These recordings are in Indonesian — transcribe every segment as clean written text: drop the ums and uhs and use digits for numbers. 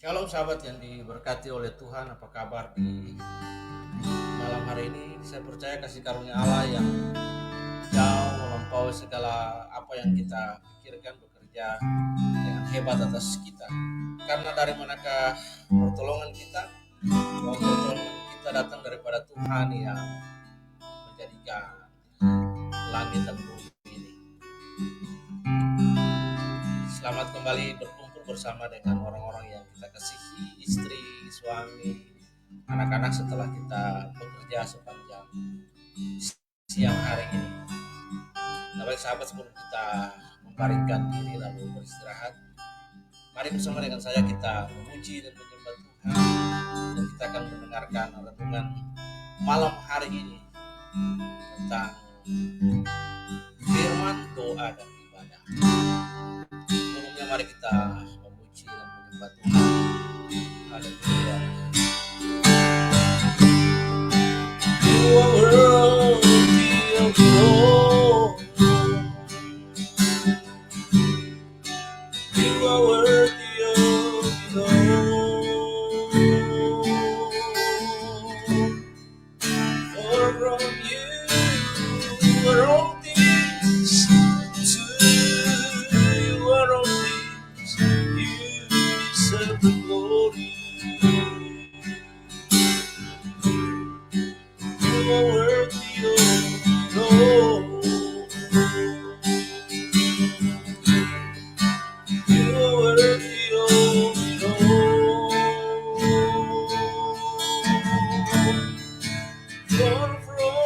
Shalom sahabat yang diberkati oleh Tuhan, apa kabar di malam hari ini? Saya percaya kasih karunia Allah yang jauh melampaui segala apa yang kita pikirkan bekerja dengan hebat atas kita. Karena dari manakah pertolongan kita? Bahwa pertolongan kita datang daripada Tuhan yang menjadikan langit dan bumi ini. Selamat kembali berkumpul bersama dengan orang-orang yang kita kasihi, istri, suami, anak-anak setelah kita bekerja sepanjang siang hari ini. Nah, baik sahabat, sebelum kita membaringkan diri lalu beristirahat, mari bersama dengan saya kita memuji dan menyembah Tuhan, dan kita akan mendengarkan renungan malam hari ini tentang firman, doa, dan ibadah. Sebelumnya mari kita memuji dan menyembah Tuhan. Haleluya. You are worthy of glory. You are worthy of it all. For from you are all things, to you are all things. You deserve the glory. You are worthy of it all. You are worthy of it all. For from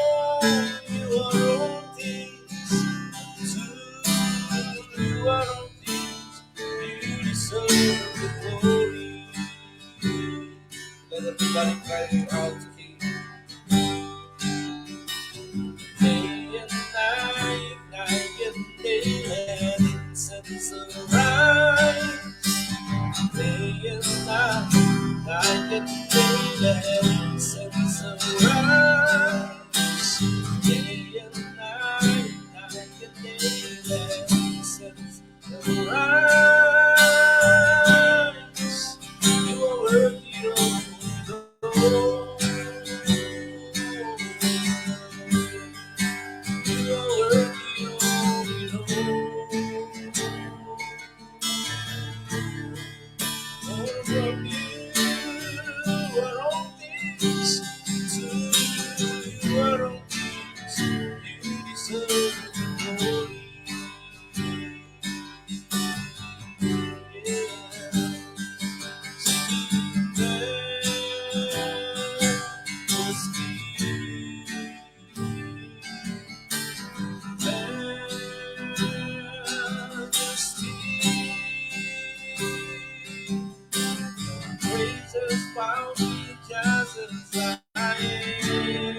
you are all things, to you are all things. You deserve the glory. Let everybody cry out to Him. Day and night, night and day, let incense arise. Day and night, night and day, let incense arise. Day and night, night and day, let incense arise. You are worthy of it all. You are worthy of it all. For from you are all things, to you are all things. You deserve the glory. Praises found me just as I am.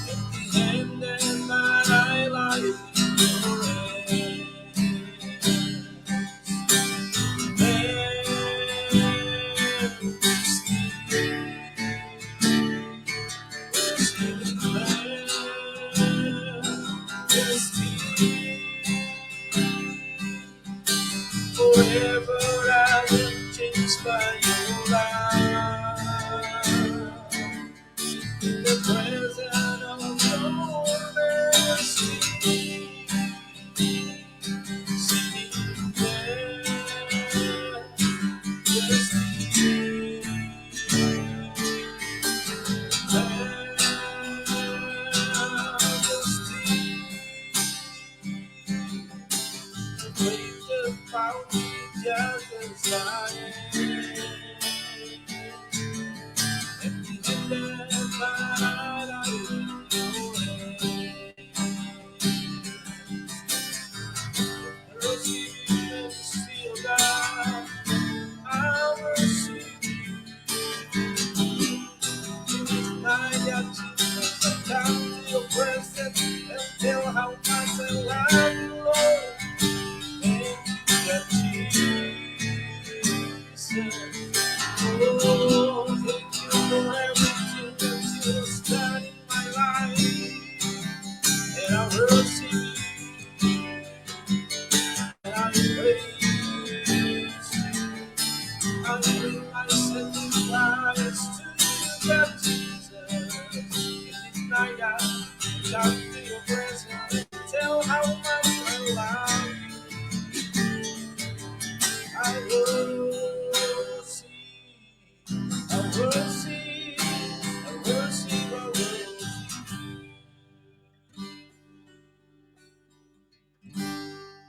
Empty-handed and my life in your forever I will change by your love. In the presence of your mercy, singing found me just as I am. Empty-handed, but I will your hands. Receive you and still God. I worship you. With my achievements, I come to your presence and tell how much I love you, Lord. And that Jesus how much I love you. I will see, I will see, I will see, I will see.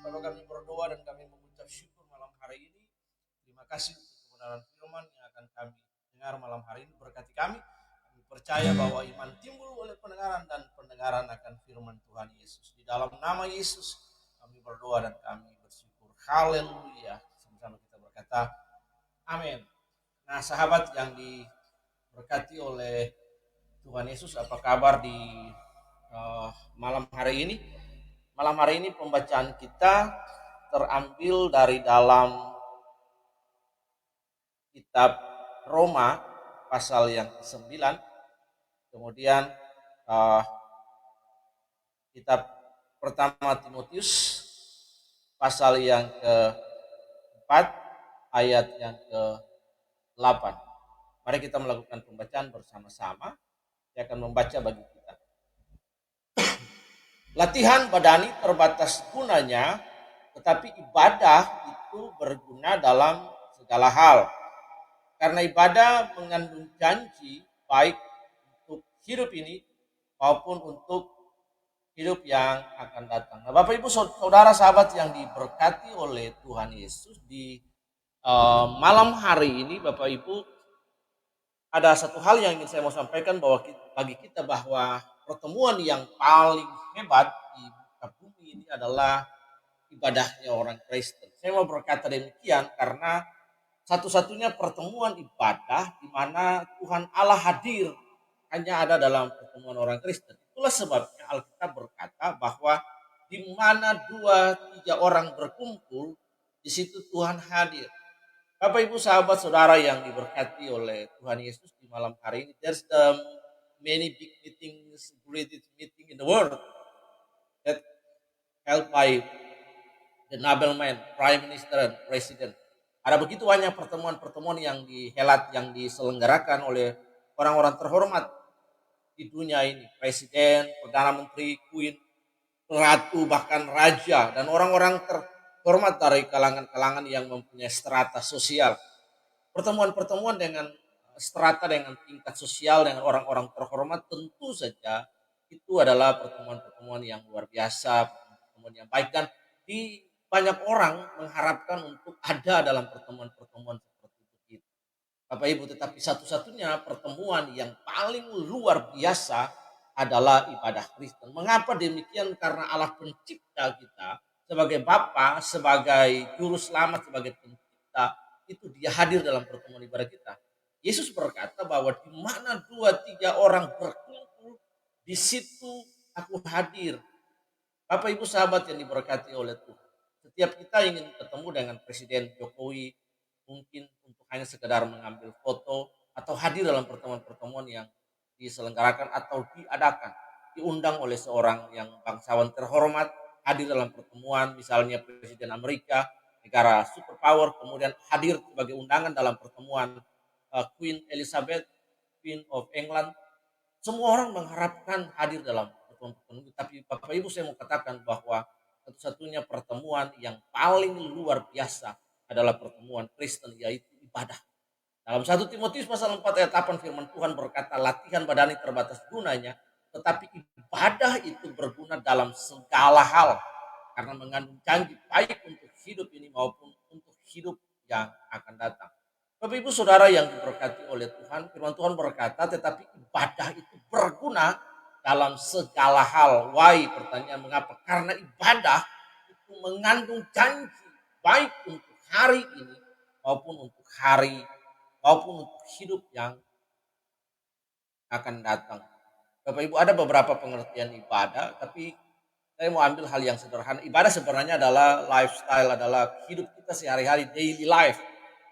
Kalau kami berdoa dan kami mengucap syukur malam hari ini, terima kasih untuk kebenaran firman yang akan kami dengar malam hari ini. Berkati kami. Kami percaya bahwa iman timbul oleh pendengaran dan pendengaran akan firman Tuhan Yesus. Di dalam nama Yesus kami berdoa dan kami bersyukur. Haleluya. Sama-sama kita berkata, amin. Nah, sahabat yang diberkati oleh Tuhan Yesus, apa kabar di malam hari ini? Malam hari ini pembacaan kita terambil dari dalam kitab Roma pasal yang ke-9, kemudian kitab pertama Timotius pasal yang ke-4 ayat yang ke-8. Mari kita melakukan pembacaan bersama-sama. Saya akan membaca bagi kita. Latihan badani terbatas gunanya, tetapi ibadah itu berguna dalam segala hal. Karena ibadah mengandung janji baik untuk hidup ini maupun untuk hidup yang akan datang. Nah, Bapak Ibu Saudara sahabat yang diberkati oleh Tuhan Yesus, di malam hari ini Bapak Ibu, ada satu hal yang ingin saya mau sampaikan bahwa bagi kita bahwa pertemuan yang paling hebat di muka bumi ini adalah ibadahnya orang Kristen. Saya mau berkata demikian karena satu-satunya pertemuan ibadah di mana Tuhan Allah hadir hanya ada dalam pertemuan orang Kristen. Itulah sebabnya Alkitab berkata bahwa di mana 2-3 orang berkumpul, di situ Tuhan hadir. Bapak Ibu sahabat saudara yang diberkati oleh Tuhan Yesus, di malam hari ini, there's many big meetings, greatest meeting in the world that held by the nobleman, prime minister, and president. Ada begitu banyak pertemuan-pertemuan yang dihelat, yang diselenggarakan oleh orang-orang terhormat di dunia ini. Presiden, Perdana Menteri, Queen, Ratu, bahkan Raja, dan orang-orang terhormat dari kalangan-kalangan yang mempunyai strata sosial. Pertemuan-pertemuan dengan strata, dengan tingkat sosial, dengan orang-orang terhormat, tentu saja itu adalah pertemuan-pertemuan yang luar biasa, pertemuan yang baik, dan di banyak orang mengharapkan untuk ada dalam pertemuan-pertemuan seperti itu. Bapak Ibu, tetapi satu-satunya pertemuan yang paling luar biasa adalah ibadah Kristen. Mengapa demikian? Karena Allah pencipta kita sebagai Bapa, sebagai juru selamat, sebagai pencipta, itu Dia hadir dalam pertemuan ibadah kita. Yesus berkata bahwa di mana 2-3 orang berkumpul, di situ aku hadir. Bapak Ibu sahabat yang diberkati oleh Tuhan, setiap kita ingin ketemu dengan Presiden Jokowi, mungkin untuk hanya sekedar mengambil foto atau hadir dalam pertemuan-pertemuan yang diselenggarakan atau diadakan, diundang oleh seorang yang bangsawan terhormat, hadir dalam pertemuan, misalnya Presiden Amerika, negara superpower, kemudian hadir sebagai undangan dalam pertemuan Queen Elizabeth, Queen of England. Semua orang mengharapkan hadir dalam pertemuan-pertemuan, tapi Bapak Ibu saya mau katakan bahwa satu-satunya pertemuan yang paling luar biasa adalah pertemuan Kristen, yaitu ibadah. Dalam 1 Timotius pasal 4 ayat 8 firman Tuhan berkata, latihan badani terbatas gunanya, tetapi ibadah itu berguna dalam segala hal, karena mengandung janji baik untuk hidup ini maupun untuk hidup yang akan datang. Bapak Ibu Saudara yang diberkati oleh Tuhan, firman Tuhan berkata, tetapi ibadah itu berguna dalam segala hal. Why? Pertanyaan mengapa? Karena ibadah itu mengandung janji baik untuk hari ini maupun untuk hidup yang akan datang. Bapak Ibu, ada beberapa pengertian ibadah, tapi saya mau ambil hal yang sederhana. Ibadah sebenarnya adalah lifestyle, adalah hidup kita sehari-hari, daily life.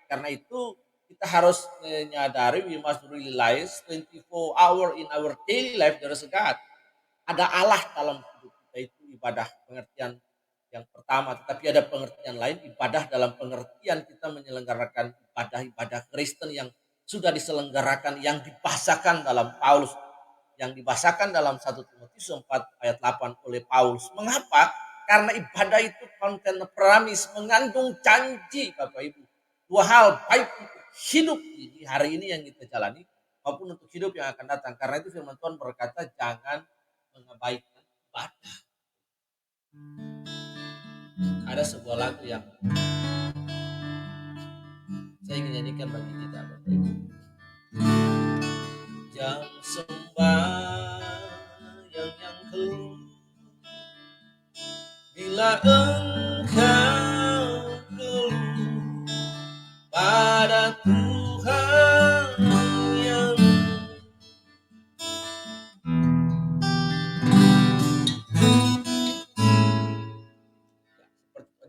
Karena itu kita harus menyadari, we must realize 24 hour in our daily life there is a God. Ada Allah dalam hidup kita, itu ibadah pengertian yang pertama. Tetapi ada pengertian lain, ibadah dalam pengertian kita menyelenggarakan ibadah-ibadah Kristen yang sudah diselenggarakan, yang dibahasakan dalam Paulus. yang dibahasakan dalam 1 Timotius 4 ayat 8 oleh Paulus. Mengapa? Karena ibadah itu contemporaneous, mengandung janji, Bapak Ibu. Dua hal, baik untuk hidup ini, hari ini yang kita jalani, maupun untuk hidup yang akan datang. Karena itu firman Tuhan berkata, jangan mengabaikan ibadah. Ada sebuah lagu yang saya ingin nyanyikan bagi kita, Bapak Ibu. Jam sembahyang yang keluh, bila engkau keluh pada Tuhan yang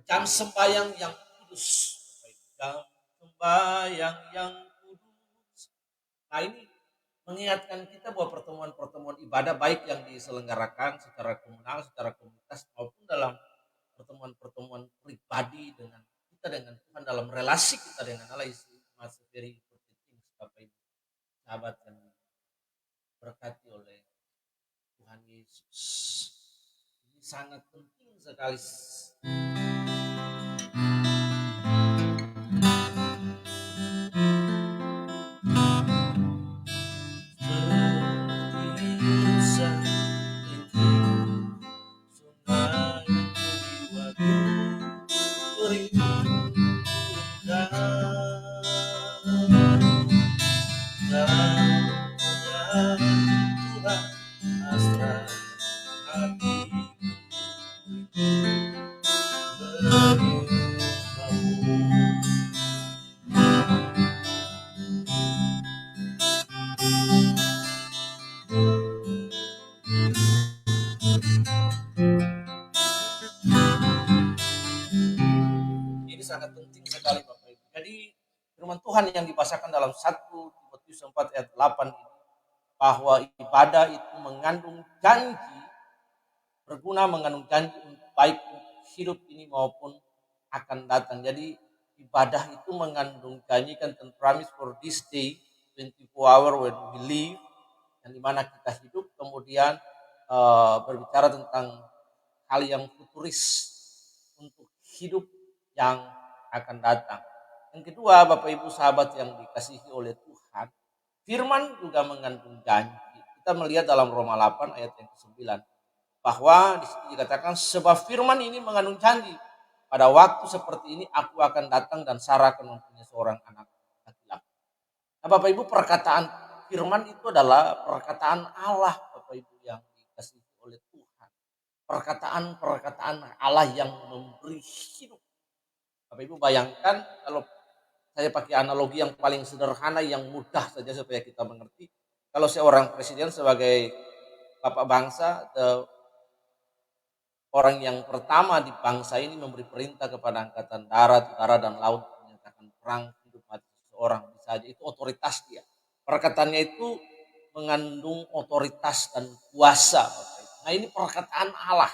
jam sembahyang yang kudus, jam sembahyang yang kudus. Nah, ini mengingatkan kita bahwa pertemuan-pertemuan ibadah baik yang diselenggarakan secara komunal, secara komunitas maupun dalam pertemuan-pertemuan pribadi dengan kita dengan Tuhan, dalam relasi kita dengan Allah, masih very penting, Bapak Ibu, sahabat yang berkati oleh Tuhan Yesus. Ini sangat penting sekali. Ini sangat penting sekali, Bapak Ibu. Jadi firman Tuhan yang dibahasakan dalam 1 Timotius 4 ayat 8 ini, bahwa ibadah itu mengandung janji, berguna, mengandung janji baik hidup ini maupun akan datang. Jadi ibadah itu mengandung janji, kan, promise for this day, 24 hour when we live, yang dimana kita hidup, kemudian berbicara tentang hal yang futuris untuk hidup yang akan datang. Yang kedua, Bapak Ibu sahabat yang dikasihi oleh Tuhan, firman juga mengandung janji. Kita melihat dalam Roma 8 ayat yang ke-9, bahwa di sini dikatakan, sebab firman ini mengandung janji, pada waktu seperti ini aku akan datang dan Sarah akan mempunyai seorang anak laki-laki. Nah, Bapak Ibu, perkataan firman itu adalah perkataan Allah, Bapak Ibu yang dikasihi oleh Tuhan. Perkataan Allah yang memberi hidup. Bapak Ibu bayangkan, kalau saya pakai analogi yang paling sederhana, yang mudah saja supaya kita mengerti. Kalau seorang presiden sebagai bapak bangsa, orang yang pertama di bangsa ini memberi perintah kepada angkatan darat, udara, dan laut, menyatakan perang, hidup mati seseorang, bisa aja itu otoritas dia. Perkataannya itu mengandung otoritas dan kuasa. Nah, ini perkataan Allah,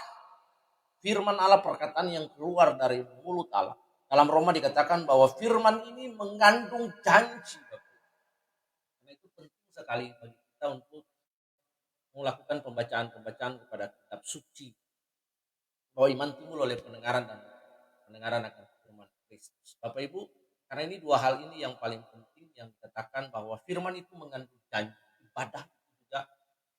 firman Allah, perkataan yang keluar dari mulut Allah. Dalam Roma dikatakan bahwa firman ini mengandung janji. Karena itu penting sekali bagi kita untuk melakukan pembacaan-pembacaan kepada kitab suci, bahwa iman timbul oleh pendengaran dan pendengaran akan firman Kristus. Bapak Ibu, karena ini dua hal ini yang paling penting, yang dikatakan bahwa firman itu mengandung janji, ibadah itu juga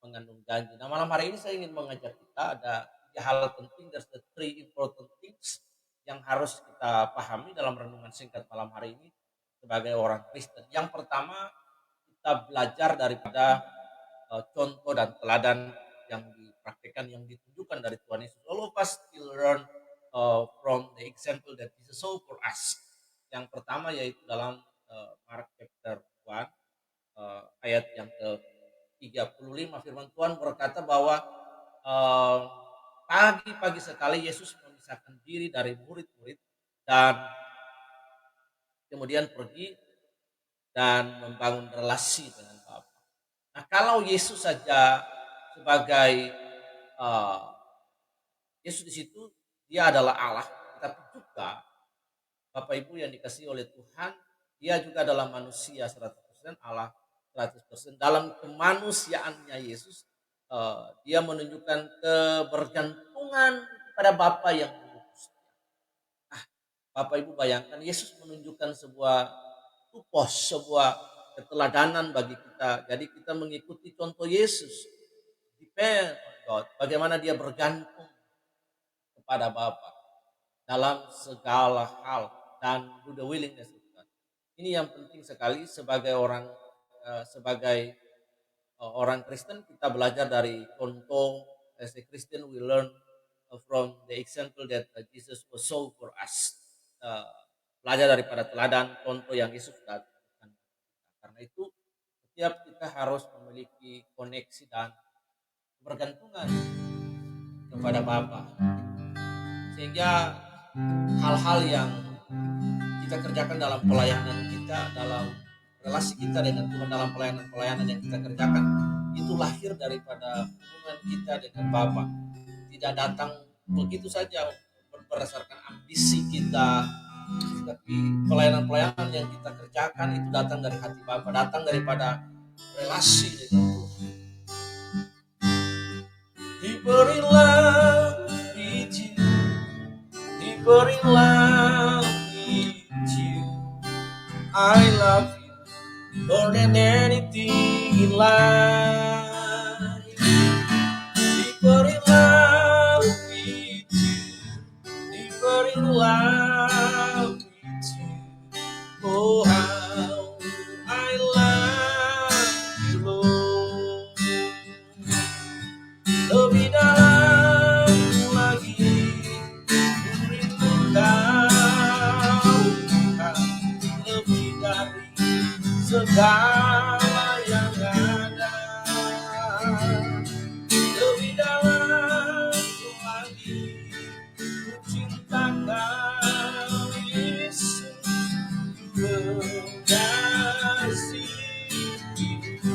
mengandung janji. Nah, malam hari ini saya ingin mengajak kita, ada tiga hal penting, there's the three important things yang harus kita pahami dalam renungan singkat malam hari ini sebagai orang Kristen. Yang pertama, kita belajar daripada contoh dan teladan yang dipraktikkan, yang ditunjukkan dari Tuhan Yesus. All of us still learn from the example that Jesus saw for us. Yang pertama yaitu dalam Mark chapter 1 ayat yang ke-35, firman Tuhan berkata bahwa pagi-pagi sekali Yesus memisahkan diri dari murid-murid dan kemudian pergi dan membangun relasi dengan Bapa. Nah, kalau Yesus saja sebagai Yesus di situ dia adalah Allah, tetapi juga Bapak Ibu yang dikasihi oleh Tuhan, dia juga adalah manusia 100% Allah, 100%. Dalam kemanusiaannya Yesus, dia menunjukkan kebergantungan pada Bapa yang mengutus. Bapak Ibu bayangkan, Yesus menunjukkan sebuah tupos, sebuah keteladanan bagi kita. Jadi kita mengikuti contoh Yesus. Depend on God. Bagaimana dia bergantung kepada Bapa dalam segala hal dan do the willingness of God. Ini yang penting sekali sebagai orang Kristen, kita belajar dari contoh. As a Christian we learn from the example that Jesus was show for us. Uh, Belajar daripada teladan contoh yang Yesus lakukan. Karena itu setiap kita harus memiliki koneksi dan bergantungan kepada Bapa, sehingga hal-hal yang kita kerjakan dalam pelayanan kita, dalam relasi kita dengan Tuhan, dalam pelayanan yang kita kerjakan, itu lahir daripada hubungan kita dengan Bapa. Tidak datang begitu saja berdasarkan ambisi kita, tapi pelayanan-pelayanan yang kita kerjakan itu datang dari hati Bapa, datang daripada relasi dengan Tuhan. Deeper in love with you, deeper in love with you, I love you more than anything in life. Deeper in love with you, deeper in love with you. Oh, how I love you, Lord. Lebih dalam lagi rindu kau, lebih dari segala yang ada, lebih dalam lagi ku cinta kau, Yesus, kekasih hidupku.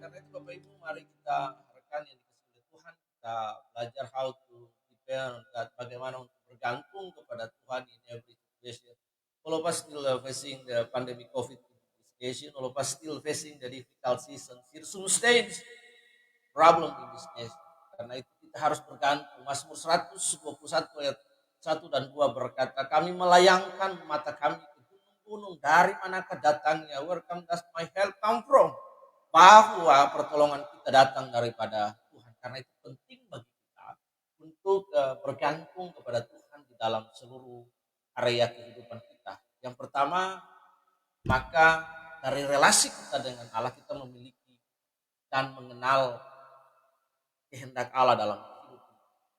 Karena itu Bapak Ibu, mari kita rekan yang dikasihi Tuhan, kita belajar how to prepare, bagaimana untuk bergantung kepada Tuhan in every situation. All of us still facing the pandemic COVID situation, all of us still facing the difficult season, circumstance, problem in this nation. Karena itu kita harus bergantung. Mazmur 121 ayat 1 dan 2 berkata, kami melayangkan mata kami ke gunung-gunung, dari manakah datangnya? Where does my help come from? Bahwa pertolongan kita datang daripada Tuhan. Karena itu penting bagi kita untuk bergantung kepada Tuhan di dalam seluruh area kehidupan kita. Yang pertama, maka dari relasi kita dengan Allah, kita memiliki dan mengenal kehendak Allah dalam hidup.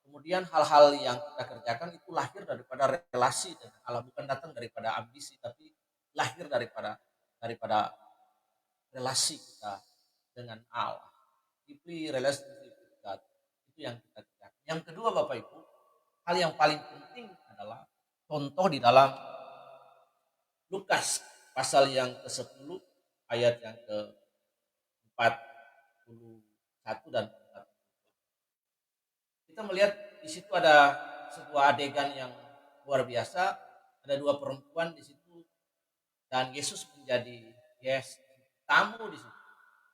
Kemudian hal-hal yang kita kerjakan itu lahir daripada relasi dengan Allah, bukan datang daripada ambisi, tapi lahir daripada relasi kita dengan Allah. Deeply relationship with God. Itu yang kita kerjakan. Yang kedua Bapak Ibu, hal yang paling penting adalah contoh di dalam Lukas pasal yang ke-10 ayat yang ke-41 dan 42. Kita melihat di situ ada sebuah adegan yang luar biasa. Ada dua perempuan di situ dan Yesus menjadi tamu di situ.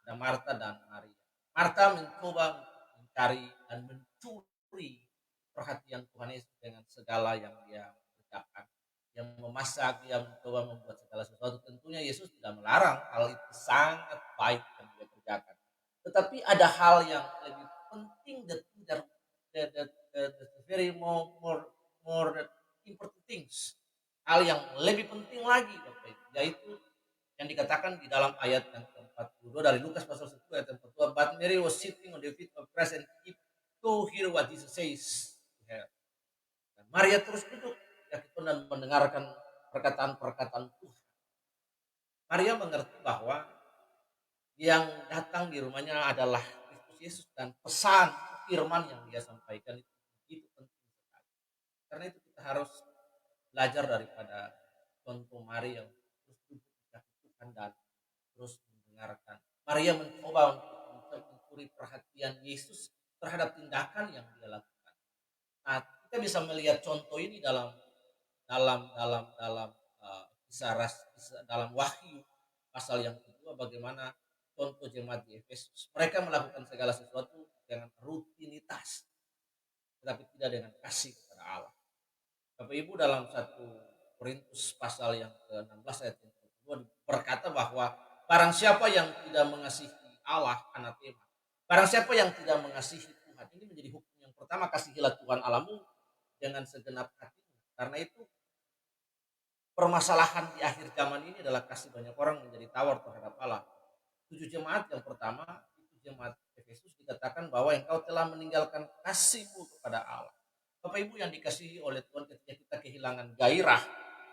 Ada Marta dan Maria. Marta mencoba mencari dan mencuri perhatian Tuhan Yesus dengan segala yang dia kerjakan. Yang memasak, dia mencoba membuat segala sesuatu. Tentunya Yesus tidak melarang, hal itu sangat baik yang dia kerjakan. Tetapi ada hal yang lebih penting, the very more important things. Hal yang lebih penting lagi, yaitu yang dikatakan di dalam ayat yang ke-42 dari Lukas pasal 10 ayat 42. But Mary was sitting on the feet of Christ and to hear what Jesus says to her. Dan Maria terus duduk dan mendengarkan perkataan-perkataan Tuhan. Maria mengerti bahwa yang datang di rumahnya adalah Kristus Yesus dan pesan firman yang dia sampaikan itu begitu penting sekali. Karena itu kita harus belajar daripada contoh Maria, terus duduk di kaki Tuhan dan terus mendengarkan. Maria mencoba untuk mencuri perhatian Yesus terhadap tindakan yang dia lakukan. Nah, kita bisa melihat contoh ini dalam dalam Wahyu pasal yang kedua bagaimana contoh jemaat di Efesus. Mereka melakukan segala sesuatu dengan rutinitas, tetapi tidak dengan kasih kepada Allah. Bapak Ibu, dalam 1 Korintus pasal yang ke-16 ayat yang kedua berkata bahwa barang siapa yang tidak mengasihi Allah, anatema. Barang siapa yang tidak mengasihi Tuhan, ini menjadi hukum yang pertama, kasihilah Tuhan Allahmu dengan segenap hatimu. Karena itu permasalahan di akhir zaman ini adalah kasih banyak orang menjadi tawar terhadap Allah. 7 jemaat yang pertama, itu jemaat Efesus, dikatakan bahwa engkau telah meninggalkan kasihmu kepada Allah. Bapak Ibu yang dikasihi oleh Tuhan, ketika kita kehilangan gairah,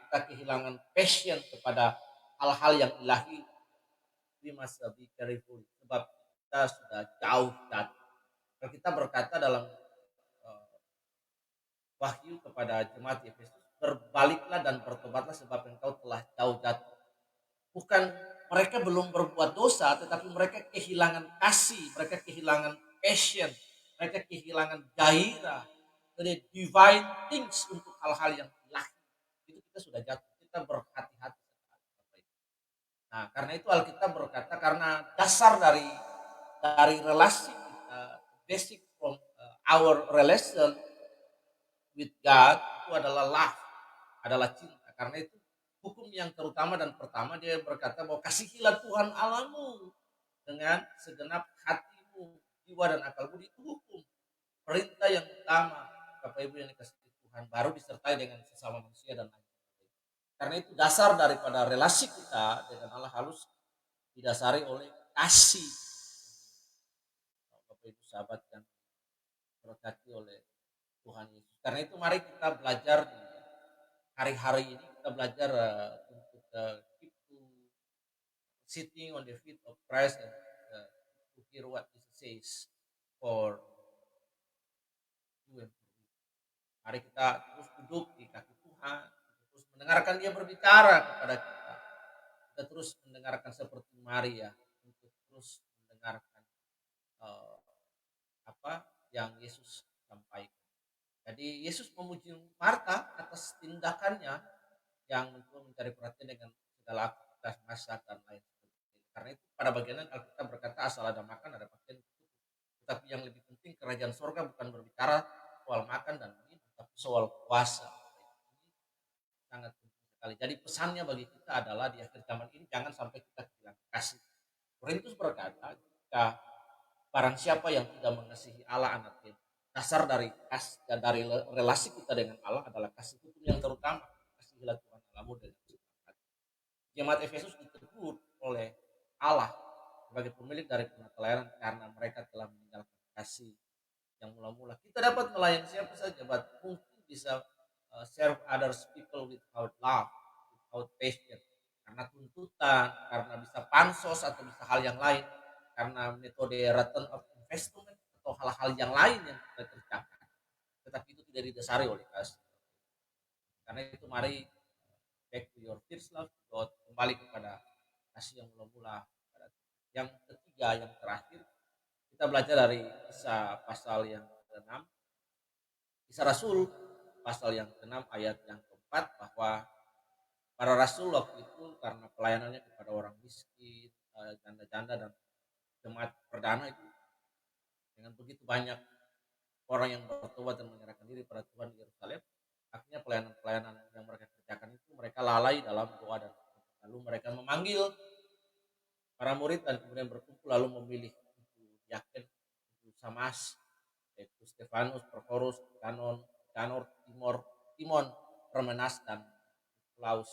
kita kehilangan passion kepada hal-hal yang ilahi, we must be careful, sebab kita sudah jauh dan kita berkata dalam Wahyu kepada jemaat Efesus, berbaliklah dan bertobatlah sebab engkau telah jauh jatuh. Bukan mereka belum berbuat dosa, tetapi mereka kehilangan kasih, mereka kehilangan passion, mereka kehilangan gairah, the divine things untuk hal-hal yang ilahi. Itu kita sudah jatuh, kita berhati-hati. Nah, karena itu Alkitab berkata, karena dasar dari relasi kita, basic from our relation with God itu adalah love, adalah cinta. Karena itu hukum yang terutama dan pertama dia berkata bahwa kasihilah Tuhan Allahmu dengan segenap hatimu, jiwa dan akal budi. Itu hukum, perintah yang utama. Bapak Ibu yang dikasihi Tuhan, baru disertai dengan sesama manusia dan lain. Karena itu dasar daripada relasi kita dengan Allah harus didasari oleh kasih. Bapak Ibu sahabat yang berkati oleh Tuhan Yesus. Karena itu mari kita belajar di hari-hari ini, kita belajar untuk keep to sitting on the feet of Christ and to hear what Jesus says for you and for me. Mari kita terus duduk di kaki Tuhan, terus mendengarkan Dia berbicara kepada kita. Kita terus mendengarkan seperti Maria, untuk terus mendengarkan apa yang Yesus sampaikan. Jadi Yesus memuji Marta atas tindakannya yang mencari perhatian dengan segala aktivitas masak dan lain sebagainya. Karena itu pada bagian Alkitab berkata asal ada makan ada pakaian cukup. Tetapi yang lebih penting kerajaan sorga bukan berbicara soal makan dan minum, tapi soal puasa. Ini sangat penting sekali. Jadi pesannya bagi kita adalah di akhir zaman ini jangan sampai kita kehilangan kasih. Korintus berkata, jika barang siapa yang tidak mengasihi Allah anaknya, dasar dari relasi kita dengan Allah adalah kasih. Hukum yang terutama, kasihilah Tuhan Allahmu dengan segenap hati. Jemaat Efesus ditegur oleh Allah sebagai pemilik dari pelayanan karena mereka telah meninggalkan kasih yang mula-mula. Kita dapat melayani siapa saja, but mungkin bisa serve others people without love, without passion, karena tuntutan, karena bisa pansos atau bisa hal yang lain, karena metode return of investment atau hal-hal yang lain yang kita kerjakan. Tetapi itu tidak didasari oleh kasih. Karena itu mari back to your first love, kembali kepada kasih yang mula-mula. Yang ketiga, yang terakhir, kita belajar dari Kisah pasal yang ke-6, Kisah Rasul pasal yang ke-6 ayat yang ke-4, bahwa para rasul waktu itu karena pelayanannya kepada orang miskin, janda-janda dan jemaat perdana itu, dengan begitu banyak orang yang bertobat dan menyerahkan diri pada Tuhan di Yerusalem, akhirnya pelayanan-pelayanan yang mereka kerjakan itu mereka lalai dalam doa dan lalu mereka memanggil para murid dan kemudian berkumpul lalu memilih Yakin, Samas, yaitu Stefanus, Prochorus, Canor, Timon, Parmenas dan Nikolaus.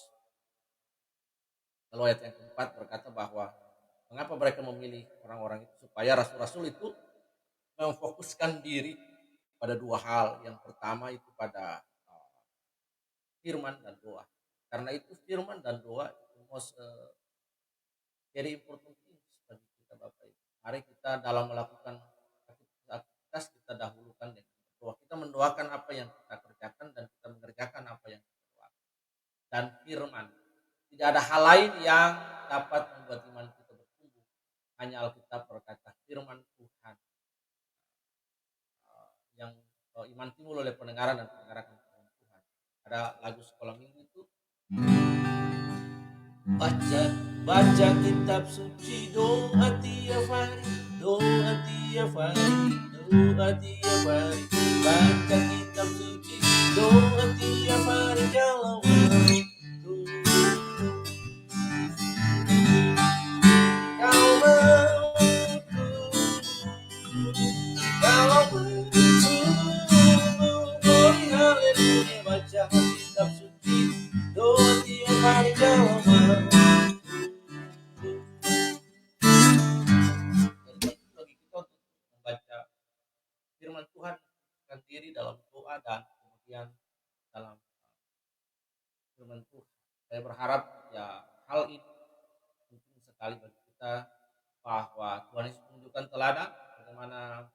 Lalu ayat yang keempat berkata bahwa mengapa mereka memilih orang-orang itu, supaya rasul-rasul itu memfokuskan diri pada dua hal. Yang pertama itu pada firman dan doa. Karena itu firman dan doa itu most very important things bagi kita Bapak Ibu. Mari kita dalam melakukan aktivitas kita dahulukan dengan berdoa. Kita mendoakan apa yang kita kerjakan dan kita mengerjakan apa yang kita doakan. Dan firman. Tidak ada hal lain yang dapat membuat iman kita bertumbuh. Hanya Alkitab berkata firman Tuhan. Yang iman timbul oleh pendengaran dan pendengaran firman Tuhan. Ada lagu sekolah minggu itu Baca baca kitab suci, doa tiap hari, doa tiap hari, doa tiap hari. Baca kitab suci, doa tiap hari kalau waktu. Kau mampu, kalau bersungguh haleluya. Baca kitab suci, doa tiap hari kalau mampu. Jadi bagi kita untuk membaca firman Tuhan dan diri dalam doa dan kemudian dalam firman Tuhan. Saya berharap ya hal ini penting sekali bagi kita bahwa Tuhan Yesus menunjukkan teladan bagaimana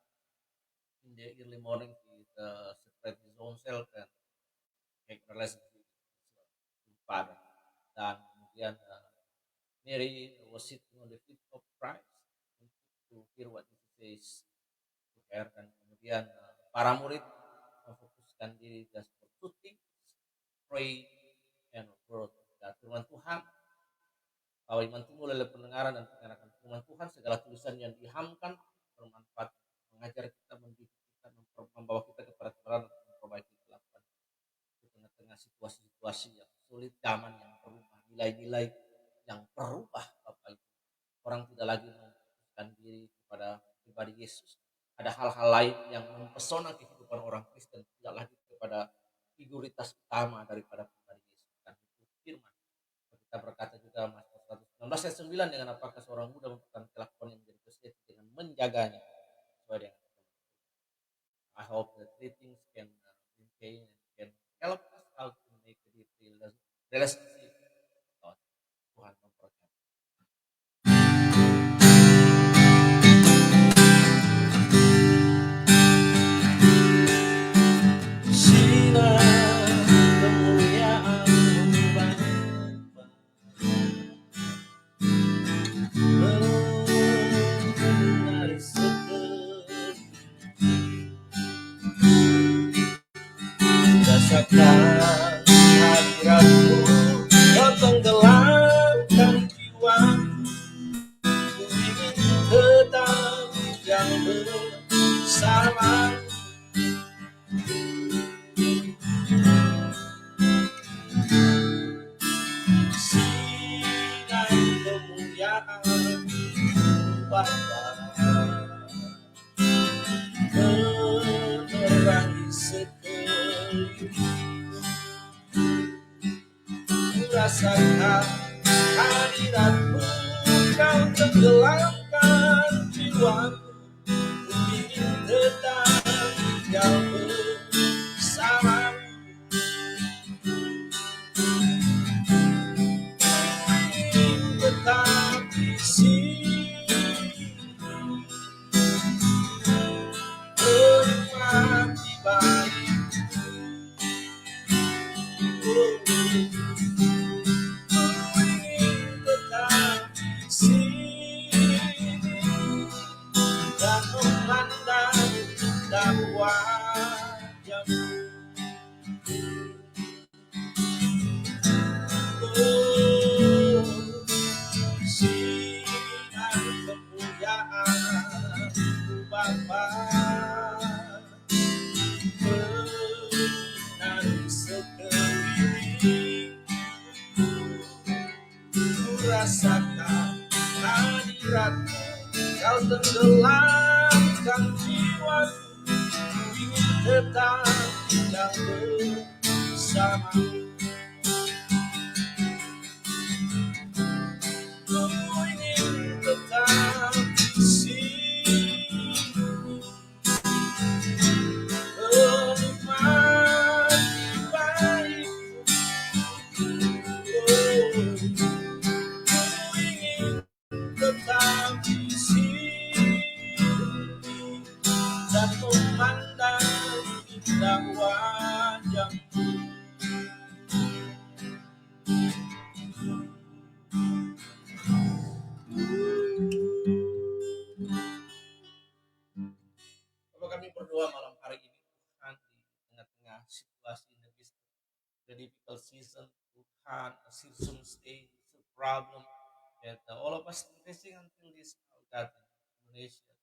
in the early morning he separate his own self and make relationship with Father. Dan kemudian Mary was sitting on the feet of Christ to hear what he says to her, dan kemudian para murid memfokuskan diri just for two things, pray and word. Dan firman Tuhan, bahwa iman timbul oleh pendengaran dan pengenakan firman Tuhan. Segala tulisan yang dihamkan bermanfaat, mengajar kita, mendidik kita, membawa kita kepada kebenaran dan memperbaiki kelakuan di tengah-tengah situasi-situasi yang sulit, zaman yang berubah, nilai-nilai yang berubah. Bapak Ibu, orang tidak lagi memfokuskan diri kepada pribadi Yesus. Ada hal-hal lain yang mempesona kehidupan orang Kristen, tidak lagi kepada figuritas utama daripada pribadi Yesus. Dan itu firman. Kita berkata juga Mazmur 119 ayat 9, dengan apakah seorang muda mempertahankan kelakuan yang menjadi kesetiaan dengan menjaganya sesuai dengan. I hope that three things can maintain and can help us out to make a deep relationship with God. Tuhan memberkati. Sinar kemuliaan-Mu Bapa, menari seperti rasakan hadirat-Mu, Kau tenggelamkan jiwaku. Ku ingin tetap yang bersama, sinar kemuliaan-Mu Bapa, menerangi sekeliling. Ku rasakan hadirat-Mu, Kau tenggelamkan jiwaku. Ku ingin tetap tinggal bersama, ingin tetap di sini, menikmati baik-Mu. Ku ingin tetap di sini dan memandang indah wajah-Mu. Oh, sinar kemuliaan-Mu Bapa, menari sekeliling. Ku rasakan hadirat-Mu, Kau tenggelamkan jiwaku. Ku ingin tetap tinggal bersama, ku ingin tetap di sini, menikmati baik-Mu. Ku ingin tetap di sini dan memandang indah wajah-Mu. Bapak, kami berdoa malam hari ini Tuhan, di tengah-tengah situasi in the difficult season, Tuhan, a season stay problem that all of us facing until this now, God, in Indonesia.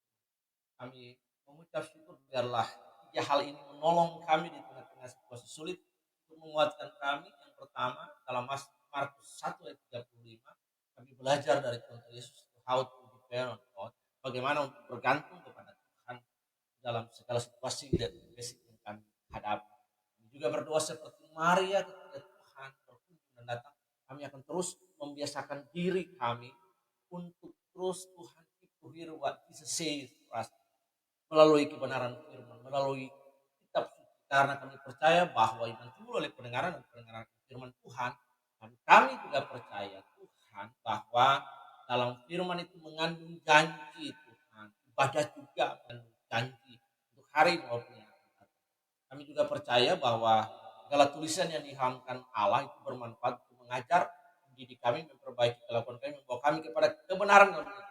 Kami mengucap syukur biarlah tiga hal ini menolong kami di tengah-tengah situasi sulit untuk menguatkan kami. Yang pertama dalam Markus 1 ayat 35 kami belajar dari Tuhan Yesus how to depend on God, bagaimana untuk bergantung kepada Tuhan dalam segala situasi dan basic yang kami hadapi. Kami juga berdoa seperti Maria ketika Tuhan berkunjung dan datang, kami akan terus membiasakan diri kami untuk terus Tuhan to hear what Jesus says to us melalui kebenaran firman, melalui kitab suci. Karena kami percaya bahwa iman timbul oleh pendengaran dan pendengaran firman Tuhan. Dan kami juga percaya Tuhan bahwa dalam firman itu mengandung janji Tuhan. Ibadah juga mengandung janji untuk hari maupun yang akan datang. Kami juga percaya bahwa segala tulisan yang diilhamkan Allah itu bermanfaat untuk mengajar, mendidik kami, memperbaiki kelakuan kami, membawa kami kepada kebenaran dan dosa.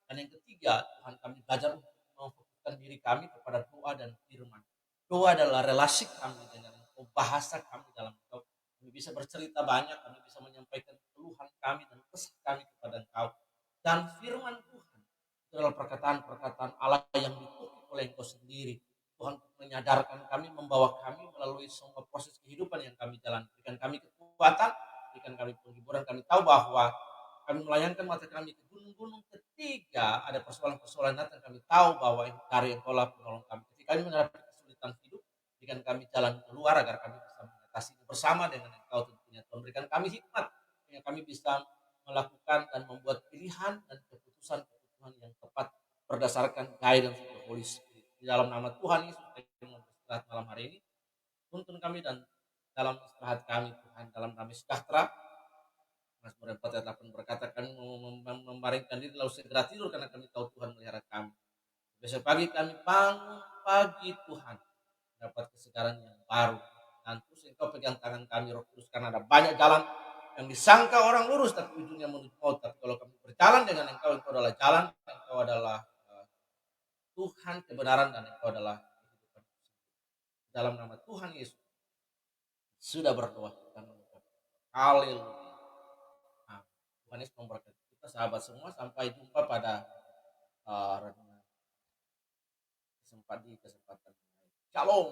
Dan yang ketiga, Tuhan kami belajar untuk memfokuskan diri kami kepada doa dan firman. Doa adalah relasi kami dengan Engkau, bahasa kami dalam Engkau. Kami bisa bercerita banyak, kami bisa menyampaikan keluhan kami dan kesah kami kepada Engkau. Dan firman Tuhan itu adalah perkataan-perkataan Allah yang ditulis oleh Engkau sendiri. Tuhan menyadarkan kami, membawa kami melalui semua proses kehidupan yang kami jalani. Berikan kami kekuatan, berikan kami penghiburan. Kami tahu bahwa kami melayangkan mata kami ke gunung-gunung ketika ada persoalan-persoalan datang. Kami tahu bahwa dari Engkau lah penolong kami. Ketika kami menghadapi kesulitan hidup, berikan kami jalan keluar agar kami bisa mengatasi bersama dengan Engkau tentunya. Tuhan berikan kami hikmat, sehingga kami bisa melakukan dan membuat pilihan dan keputusan-keputusan yang tepat berdasarkan guidance of the Holy Spirit. Di dalam nama Tuhan Yesus, kami beristirahat malam hari ini. Tuntun kami dan dalam istirahat kami Tuhan, dalam damai sejahtera. Mazmur 4 ayat 8 berkata, kami membaringkan diri lalu segera tidur karena kami tahu Tuhan melihara kami. Besok pagi kami bangun pagi Tuhan, dapat kesegaran yang baru. Dan terus Engkau pegang tangan kami Roh Kudus, karena ada banyak jalan yang disangka orang lurus tapi ujungnya menuju maut. Tapi kalau kami berjalan dengan Engkau, Engkau adalah jalan, Engkau adalah Tuhan kebenaran, dan Engkau adalah kehidupan. Dalam nama Tuhan Yesus sudah berdoa dan mengucap haleluya. Nah, Tuhan Yesus memberkati kita sahabat semua. Sampai jumpa pada renungan di kesempatan lain. Shalom.